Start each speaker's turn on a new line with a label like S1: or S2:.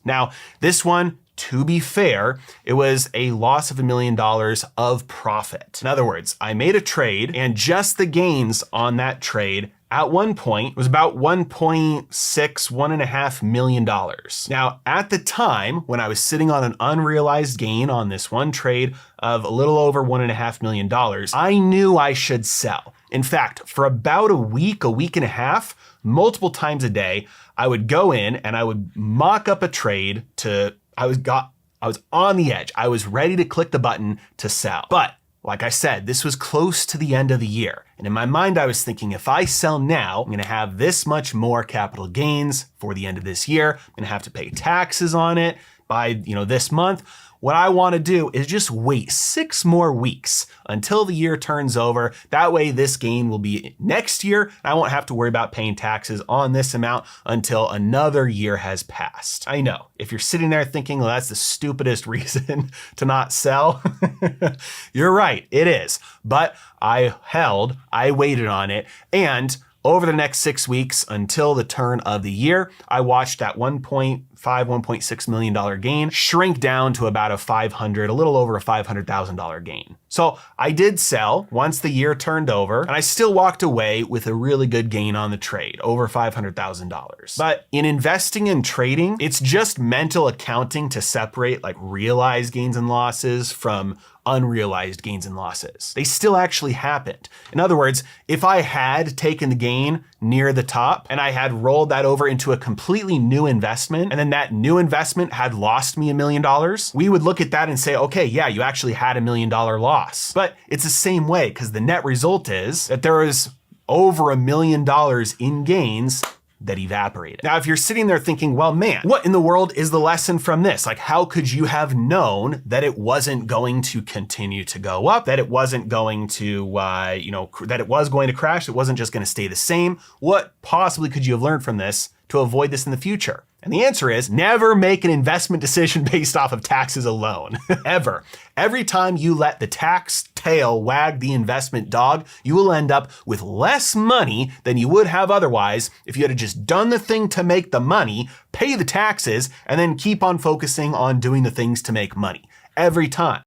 S1: Now, this one, to be fair, it was a loss of $1 million of profit. In other words, I made a trade and just the gains on that trade at one point was about $1.5 million. Now, at the time when I was sitting on an unrealized gain on this one trade of a little over $1.5 million, I knew I should sell. In fact, for about a week and a half, multiple times a day, I would go in and I would mock up a trade I was on the edge. I was ready to click the button to sell. But like I said, this was close to the end of the year. And in my mind, I was thinking, if I sell now, I'm gonna have this much more capital gains for the end of this year. I'm gonna have to pay taxes on it by this month. What I wanna do is just wait 6 more weeks until the year turns over. That way this gain will be next year. And I won't have to worry about paying taxes on this amount until another year has passed. I know, if you're sitting there thinking, well, that's the stupidest reason to not sell, you're right, it is. But I waited on it, and over the next 6 weeks until the turn of the year, I watched that $1.6 million gain shrink down to about a little over a $500,000 gain. So I did sell once the year turned over, and I still walked away with a really good gain on the trade, over $500,000. But in investing and trading, it's just mental accounting to separate like realized gains and losses from unrealized gains and losses. They still actually happened. In other words, if I had taken the gain near the top and I had rolled that over into a completely new investment, and then that new investment had lost me $1 million, we would look at that and say, okay, yeah, you actually had $1 million loss. But it's the same way, because the net result is that there is over $1 million in gains that evaporated. Now, if you're sitting there thinking, well, man, what in the world is the lesson from this? Like, how could you have known that it wasn't going to continue to go up, that it wasn't going to, that it was going to crash, it wasn't just going to stay the same? What possibly could you have learned from this to avoid this in the future? And the answer is never make an investment decision based off of taxes alone, ever. Every time you let the tax tail wag the investment dog, you will end up with less money than you would have otherwise if you had just done the thing to make the money, pay the taxes, and then keep on focusing on doing the things to make money. Every time.